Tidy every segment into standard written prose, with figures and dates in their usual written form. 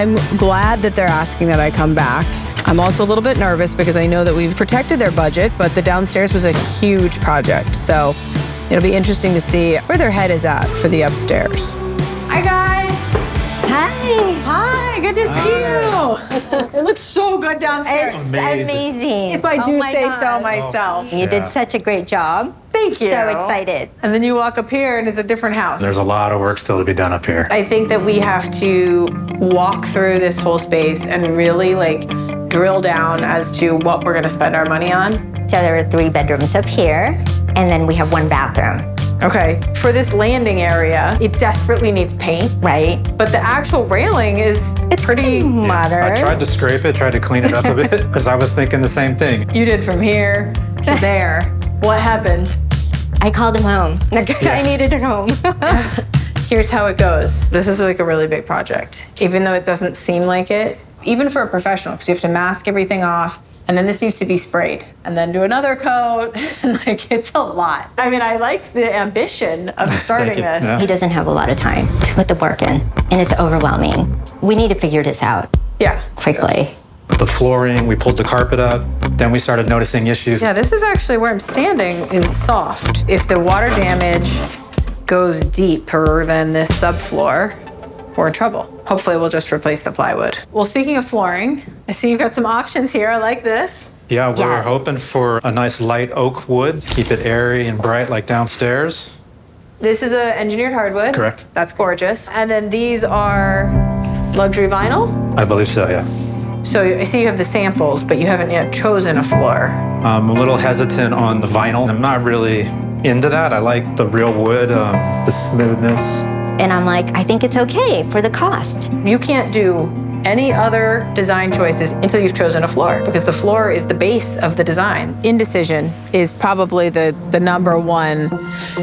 I'm glad that they're asking that I come back. I'm also a little bit nervous because I know that we've protected their budget, but the downstairs was a huge project. So it'll be interesting to see where their head is at for the upstairs. Hi, guys. Hi. Hi, good to see you. It looks so good downstairs. It's amazing. If I do say so myself. You did such a great job. Thank you. So excited. And then you walk up here and it's a different house. There's a lot of work still to be done up here. I think that we have to walk through this whole space and really like drill down as to what we're gonna spend our money on. So there are 3 bedrooms up here, and then we have 1 bathroom. Okay, for this landing area, it desperately needs paint. Right. But the actual railing is pretty modern. I tried to scrape it, tried to clean it up a bit, because I was thinking the same thing. You did from here to there. What happened? I called him home. I needed it home. Here's how it goes. This is like a really big project. Even though it doesn't seem like it, even for a professional, because you have to mask everything off, and then this needs to be sprayed, and then do another coat, and like, it's a lot. I mean, I like the ambition of starting this. Yeah. He doesn't have a lot of time to put the work in, and it's overwhelming. We need to figure this out quickly. The flooring, we pulled the carpet up, then we started noticing issues. Yeah, this is actually where I'm standing is soft. If the water damage goes deeper than this subfloor, we're in trouble. Hopefully we'll just replace the plywood. Well, speaking of flooring, I see you've got some options here. I like this. Yeah, we're hoping for a nice light oak wood, keep it airy and bright like downstairs. This is a engineered hardwood. Correct. That's gorgeous. And then these are luxury vinyl. I believe so, yeah. So I see you have the samples, but you haven't yet chosen a floor. I'm a little hesitant on the vinyl. I'm not really into that. I like the real wood, the smoothness. And I'm like, I think it's okay for the cost. You can't do any other design choices until you've chosen a floor, because the floor is the base of the design. Indecision is probably the number one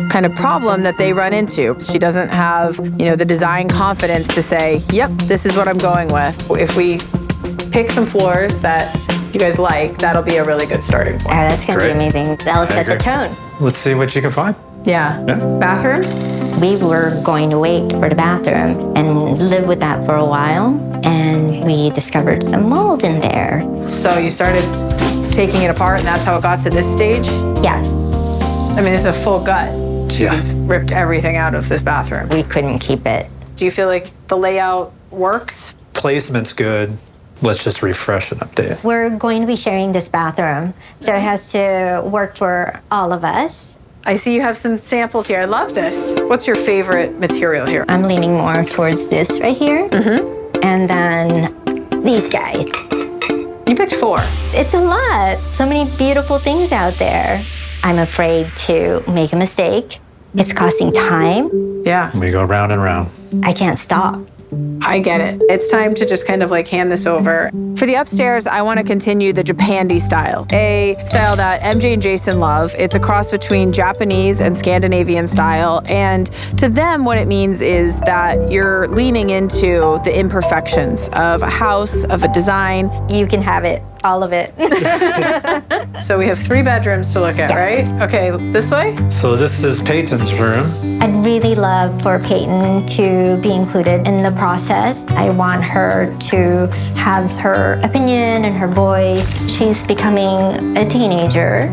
kind of problem that they run into. She doesn't have, the design confidence to say, yep, this is what I'm going with. If we pick some floors that you guys like, that'll be a really good starting point. That's gonna be amazing. That'll set the tone. Let's see what you can find. Yeah. Bathroom? We were going to wait for the bathroom and live with that for a while, and we discovered some mold in there. So you started taking it apart, and that's how it got to this stage? Yes. I mean, this is a full gut. She's ripped everything out of this bathroom. We couldn't keep it. Do you feel like the layout works? Placement's good. Let's just refresh and update. We're going to be sharing this bathroom, so it has to work for all of us. I see you have some samples here. I love this. What's your favorite material here? I'm leaning more towards this right here. And then these guys. You picked 4. It's a lot. So many beautiful things out there. I'm afraid to make a mistake. It's costing time. Yeah. We go round and round. I can't stop. I get it. It's time to just kind of like hand this over. For the upstairs, I want to continue the Japandi-style, a style that MJ and Jason love. It's a cross between Japanese and Scandinavian style. And to them, what it means is that you're leaning into the imperfections of a house, of a design. You can have it, all of it. So we have 3 bedrooms to look at, right? Okay, this way? So this is Peyton's room. I'd really love for Peyton to be included in the process. I want her to have her opinion and her voice. She's becoming a teenager,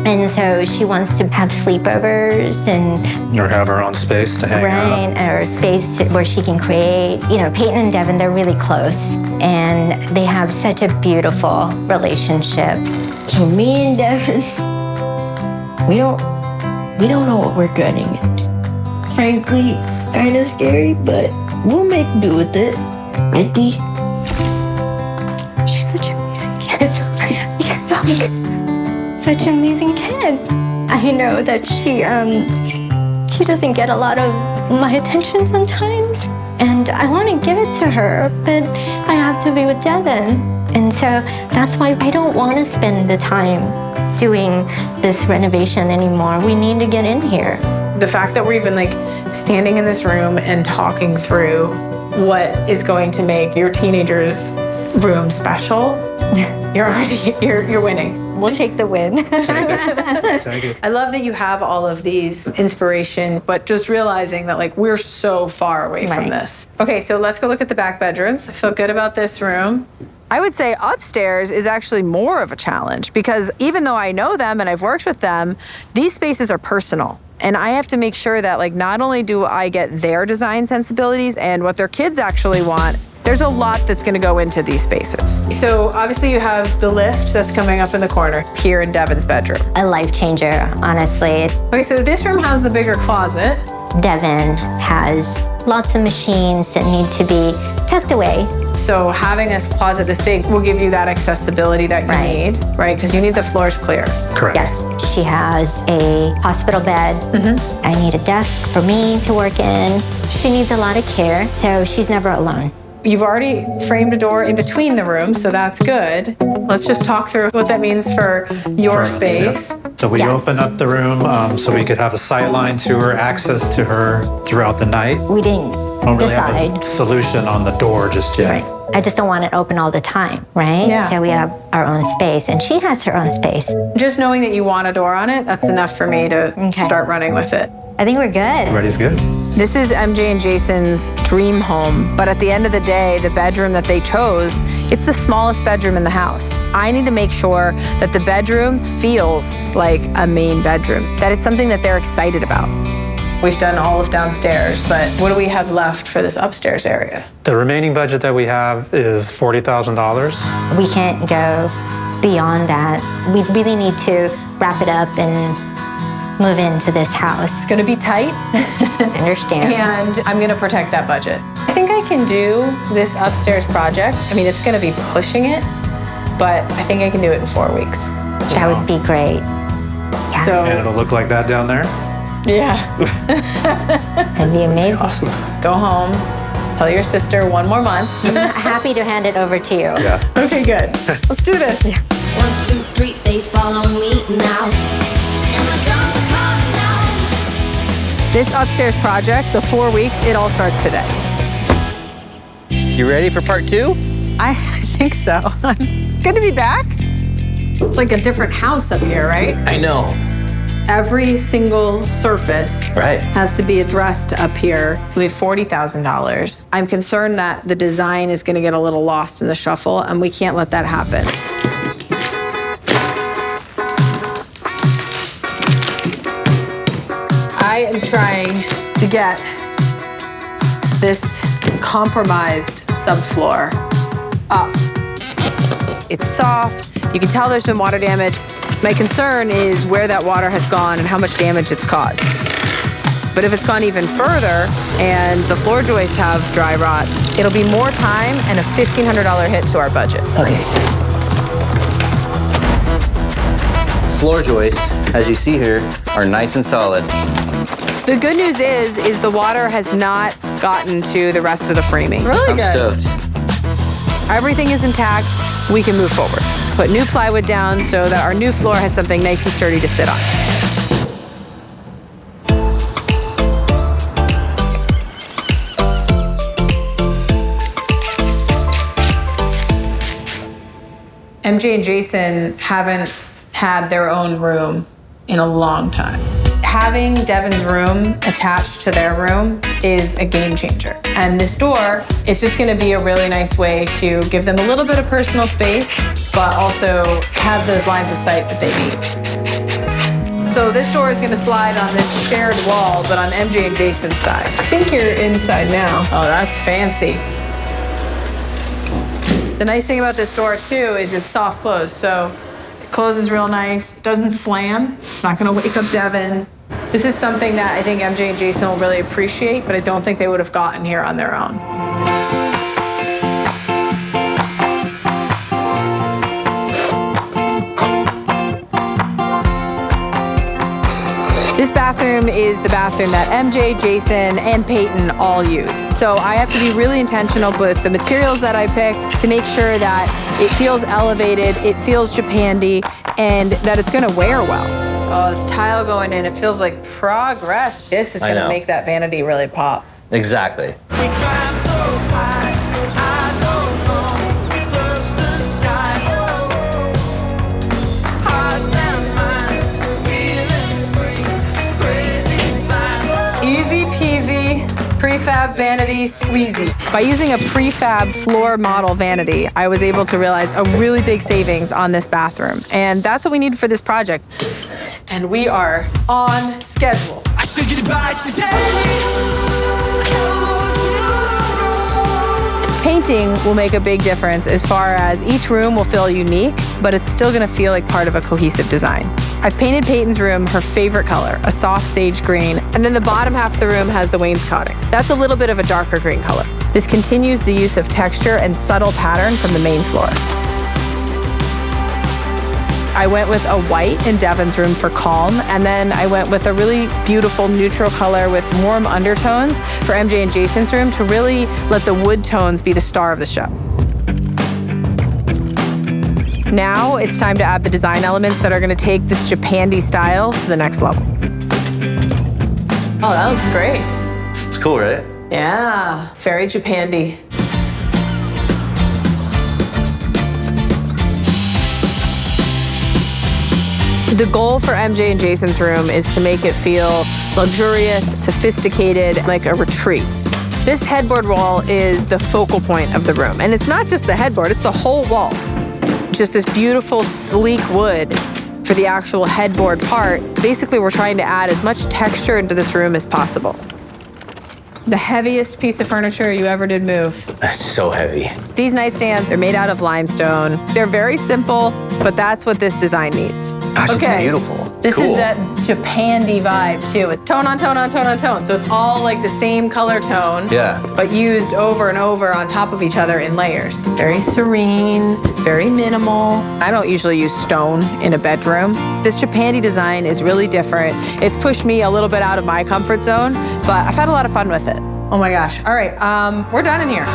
and so she wants to have sleepovers and Or have her own space to hang out. or space where she can create. Peyton and Devin, they're really close, and they have such a beautiful relationship. So me and Devin, we don't know what we're getting into. Frankly, kind of scary, but we'll make do with it. Ready? She's such an amazing kid. Such an amazing kid. I know that she doesn't get a lot of my attention sometimes, and I want to give it to her, but I have to be with Devin. And so that's why I don't want to spend the time doing this renovation anymore. We need to get in here. The fact that we're even like standing in this room and talking through what is going to make your teenager's room special You're winning. We'll take the win. Take it. I love that you have all of these inspiration, but just realizing that like we're so far away from Right. this. Okay, so let's go look at the back bedrooms. I feel good about this room. I would say upstairs is actually more of a challenge because even though I know them and I've worked with them, these spaces are personal. And I have to make sure that like not only do I get their design sensibilities and what their kids actually want, there's a lot that's gonna go into these spaces. So obviously you have the lift that's coming up in the corner here in Devin's bedroom. A life changer, honestly. Okay, so this room has the bigger closet. Devin has lots of machines that need to be tucked away. So having a closet this big will give you that accessibility that you Right. need, right? Because you need the floors clear. Correct. Yes, she has a hospital bed. I need a desk for me to work in. She needs a lot of care, so she's never alone. You've already framed a door in between the rooms, so that's good. Let's just talk through what that means for your For us, space. yeah. So we Yes. open up the room so we could have a sight line to her, access to her throughout the night. We didn't Don't really decide. have a solution on the door just yet. Right. I just don't want it open all the time, right? Yeah. So we have our own space, and she has her own space. Just knowing that you want a door on it, that's enough for me to Okay. start running with it. I think we're good. Ready's good. This is MJ and Jason's dream home, but at the end of the day, the bedroom that they chose, it's the smallest bedroom in the house. I need to make sure that the bedroom feels like a main bedroom, that it's something that they're excited about. We've done all of downstairs, but what do we have left for this upstairs area? The remaining budget that we have is $40,000. We can't go beyond that. We really need to wrap it up and move into this house. It's gonna be tight, Understand? and I'm gonna protect that budget. I think I can do this upstairs project. I mean, it's gonna be pushing it, but I think I can do it in 4 weeks. That would be great. Yeah, So, And it'll look like that down there. yeah. that'd be amazing. Awesome. Go home, tell your sister one more month. I'm happy to hand it over to you. Yeah. Okay, good. Let's do this. 1, 2, 3, they follow me now. And the drums are calling now. This upstairs project, the 4 weeks, it all starts today. You ready for part 2? I think so. Good to be back. It's like a different house up here, right? I know. Every single surface Right. has to be addressed up here with $40,000. I'm concerned that the design is going to get a little lost in the shuffle, and we can't let that happen. I am trying to get this compromised subfloor up. It's soft. You can tell there's been water damage. My concern is where that water has gone and how much damage it's caused. But if it's gone even further and the floor joists have dry rot, it'll be more time and a $1,500 hit to our budget. Okay. Floor joists, as you see here, are nice and solid. The good news is the water has not gotten to the rest of the framing. It's really I'm stoked. Everything is intact. We can move forward. Put new plywood down so that our new floor has something nice and sturdy to sit on. MJ and Jason haven't had their own room in a long time. Having Devin's room attached to their room is a game changer. And this door, it's just gonna be a really nice way to give them a little bit of personal space, but also have those lines of sight that they need. So this door is gonna slide on this shared wall, but on MJ and Jason's side. I think you're inside now. Oh, that's fancy. The nice thing about this door too is it's soft close, so it closes real nice, doesn't slam, it's not gonna wake up Devin. This is something that I think MJ and Jason will really appreciate, but I don't think they would have gotten here on their own. This bathroom is the bathroom that MJ, Jason, and Peyton all use. So I have to be really intentional with the materials that I pick to make sure that it feels elevated, it feels Japandi, and that it's gonna wear well. Oh, this tile going in, it feels like progress. This is I gonna know. make that vanity really pop. Exactly. Prefab vanity squeezy. By using a prefab floor model vanity, I was able to realize a really big savings on this bathroom. And that's what we need for this project. And we are on schedule. I should get back today. Painting will make a big difference as far as each room will feel unique, but it's still gonna feel like part of a cohesive design. I've painted Peyton's room her favorite color, a soft sage green, and then the bottom half of the room has the wainscoting. That's a little bit of a darker green color. This continues the use of texture and subtle pattern from the main floor. I went with a white in Devin's room for calm, and then I went with a really beautiful neutral color with warm undertones for MJ and Jason's room to really let the wood tones be the star of the show. Now it's time to add the design elements that are gonna take this Japandi-style to the next level. Oh, that looks great. It's cool, right? Yeah, it's very Japandi. The goal for MJ and Jason's room is to make it feel luxurious, sophisticated, like a retreat. This headboard wall is the focal point of the room. And it's not just the headboard, it's the whole wall. Just this beautiful, sleek wood for the actual headboard part. Basically, we're trying to add as much texture into this room as possible. The heaviest piece of furniture you ever did move. That's so heavy. These nightstands are made out of limestone. They're very simple, but that's what this design needs. Gosh, it's beautiful. This cool. is that Japandi vibe too. It's tone on tone on tone on tone. So it's all like the same color tone, Yeah. but used over and over on top of each other in layers. Very serene, very minimal. I don't usually use stone in a bedroom. This Japandi design is really different. It's pushed me a little bit out of my comfort zone, but I've had a lot of fun with it. Oh my gosh. All right, we're done in here.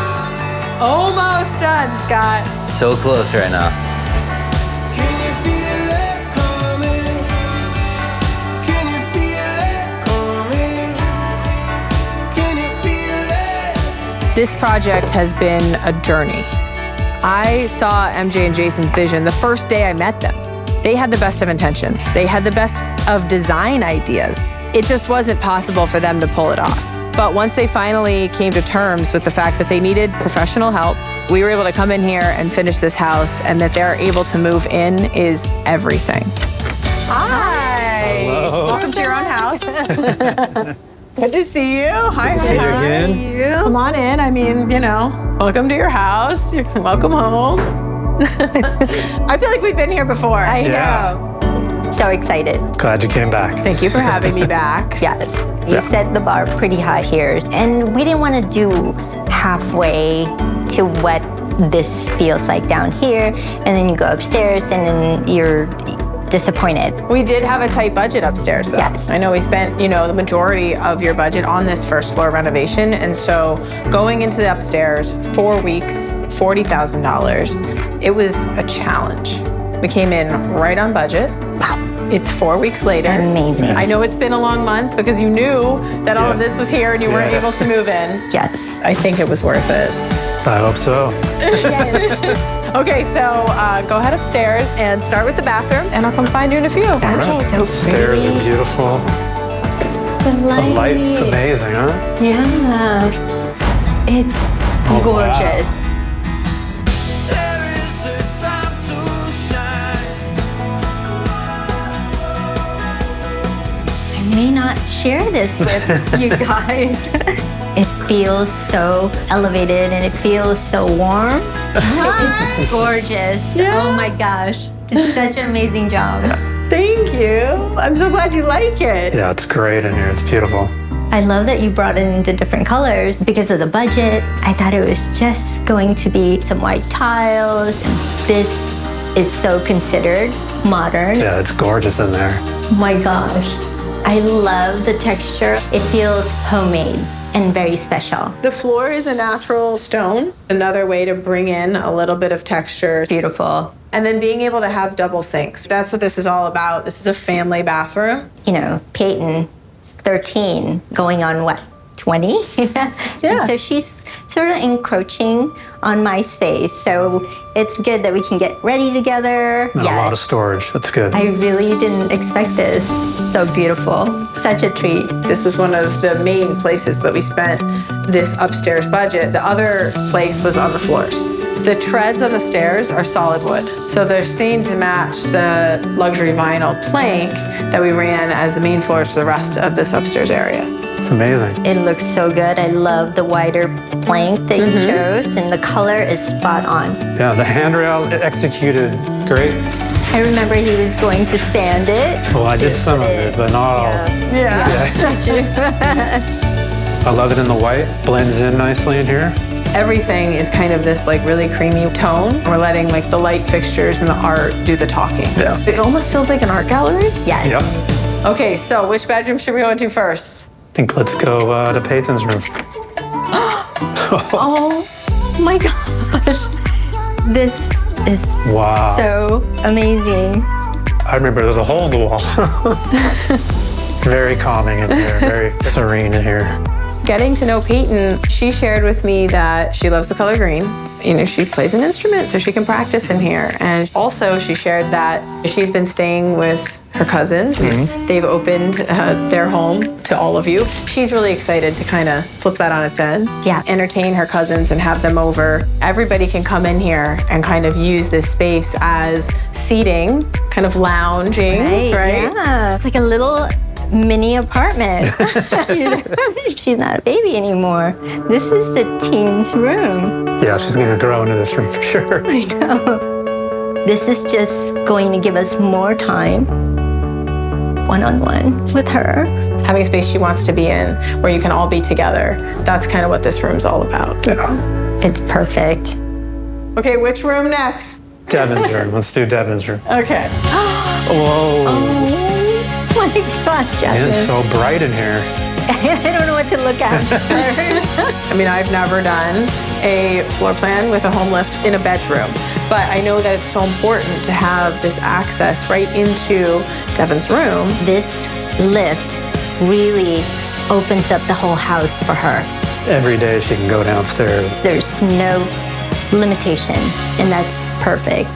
Almost done, Scott. So close right now. Can you feel it coming? Can you feel it coming? Can you feel it? This project has been a journey. I saw MJ and Jason's vision the first day I met them. They had the best of intentions. They had the best of design ideas. It just wasn't possible for them to pull it off. But once they finally came to terms with the fact that they needed professional help, we were able to come in here and finish this house, and that they're able to move in is everything. Hi. Hello. Welcome to your own house. Good to see you. Hi. See you again. Come on in. I mean, you know, welcome to your house. You're welcome home. I feel like we've been here before. I Yeah. know. So excited. Glad you came back. Thank you for having me back. Yes. You Yeah. set the bar pretty high here. And we didn't want to do halfway to what this feels like down here. And then you go upstairs and then you're disappointed. We did have a tight budget upstairs, though. Yes. I know we spent, you know, the majority of your budget on this first floor renovation. And so going into the upstairs, 4 weeks, $40,000, it was a challenge. We came in right on budget. Wow. It's 4 weeks later. Amazing. I know it's been a long month because you knew that all of Yeah. this was here and you weren't Yeah. able to move in. Yes. I think it was worth it. I hope so. Okay, so go ahead upstairs and start with the bathroom, and I'll come find you in a few. Okay, so Stairs are beautiful. the The light's amazing, huh? Yeah. It's Oh, gorgeous. There is a time to shine. I may not share this with you guys. It feels so elevated and it feels so warm. It's gorgeous. Oh my gosh. Did such an amazing job. Thank you. I'm so glad you like it. Yeah, it's great in here. It's beautiful. I love that you brought it into different colors because of the budget. I thought it was just going to be some white tiles. This is so considered modern. Yeah, it's gorgeous in there. Oh my gosh. I love the texture. It feels homemade and very special. The floor is a natural stone, another way to bring in a little bit of texture. Beautiful. And then being able to have double sinks. That's what this is all about. This is a family bathroom. You know, Peyton is 13, going on what, 20. Yeah. So she's sort of encroaching on my space. So it's good that we can get ready together. And a lot of storage. That's good. I really didn't expect this. So beautiful. Such a treat. This was one of the main places that we spent this upstairs budget. The other place was on the floors. The treads on the stairs are solid wood. So they're stained to match the luxury vinyl plank that we ran as the main floors for the rest of this upstairs area. It's amazing. It looks so good. I love the wider plank that you chose, and the color is spot on. Yeah, the handrail executed great. I remember he was going to sand it. Well, I did to some put of it, but not all. Yeah. I love it in the white. Blends in nicely in here. Everything is kind of this like really creamy tone. We're letting like the light fixtures and the art do the talking. Yeah. It almost feels like an art gallery. Yes. Yep. Okay, so which bedroom should we go into first? I think let's go to Peyton's room. Oh my gosh. This is Wow. so amazing. I remember there was a hole in the wall. Very calming in here, very serene in here. Getting to know Peyton, she shared with me that she loves the color green. You know, she plays an instrument so she can practice in here. And also she shared that she's been staying with her cousins. They've opened their home to all of you. She's really excited to kind of flip that on its end. Yeah. Entertain her cousins and have them over. Everybody can come in here and kind of use this space as seating, kind of lounging, right? Yeah. It's like a little mini apartment. You know? She's not a baby anymore. This is the teen's room. Yeah, she's gonna grow into this room for sure. I know. This is just going to give us more time one-on-one with her. Having a space she wants to be in where you can all be together. That's kind of what this room's all about. Yeah. It's perfect. Okay, which room next? Devin's room. Let's do Devin's room. Okay. Whoa. Oh my gosh, And Jasmine. it's so bright in here. I don't know what to look at. I mean, I've never done a floor plan with a home lift in a bedroom, but I know that it's so important to have this access right into Devin's room. This lift really opens up the whole house for her. Every day she can go downstairs. There's no limitations, and that's perfect.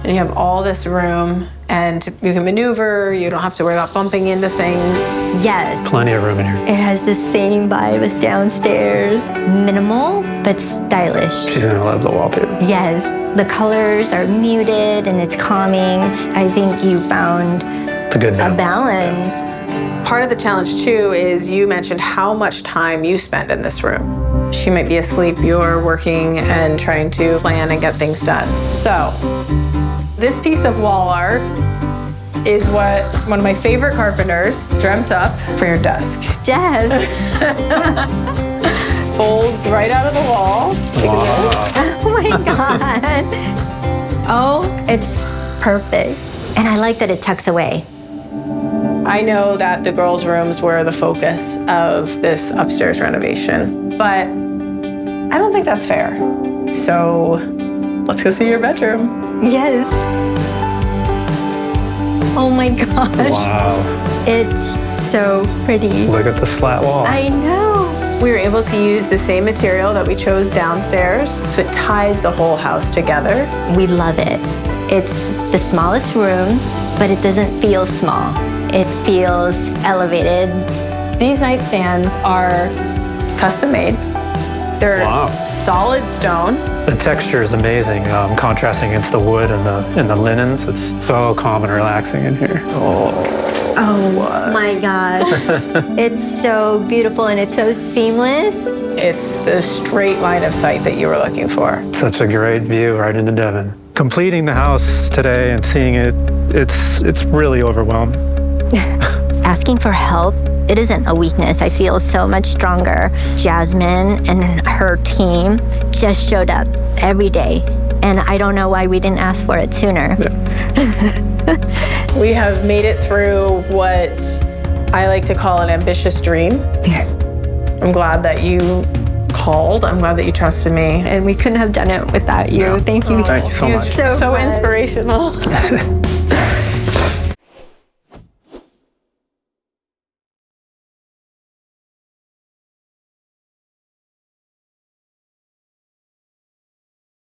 And you have all this room, and you can maneuver. You don't have to worry about bumping into things. Yes, Plenty of room in here. it has the same vibe as downstairs. Minimal, but stylish. She's gonna love the wallpaper. Yes, the colors are muted and it's calming. I think you found It's a good a balance. balance. Part of the challenge, too, is you mentioned how much time you spend in this room. She might be asleep, you're working and trying to plan and get things done. So, this piece of wall art is what one of my favorite carpenters dreamt up for your desk. Yes. Folds right out of the wall. Wow. Oh my God. Oh, it's perfect. And I like that it tucks away. I know that the girls' rooms were the focus of this upstairs renovation, but I don't think that's fair. So let's go see your bedroom. Yes. Oh my gosh. Wow. It's so pretty. Look at the slat wall. I know. We were able to use the same material that we chose downstairs, so it ties the whole house together. We love it. It's the smallest room, but it doesn't feel small. It feels elevated. These nightstands are custom made. They're Wow. solid stone. The texture is amazing, contrasting against the wood and the linens. It's so calm and relaxing in here. Oh my gosh. It's so beautiful and it's so seamless. It's the straight line of sight that you were looking for. Such a great view right into Devon. Completing the house today and seeing it, it's really overwhelming. Asking for help, it isn't a weakness. I feel so much stronger. Jasmine and her team just showed up every day. And I don't know why we didn't ask for it sooner. We have made it through what I like to call an ambitious dream. I'm glad that you called. I'm glad that you trusted me. And we couldn't have done it without you. Thank you. Thank you so much. So much. inspirational.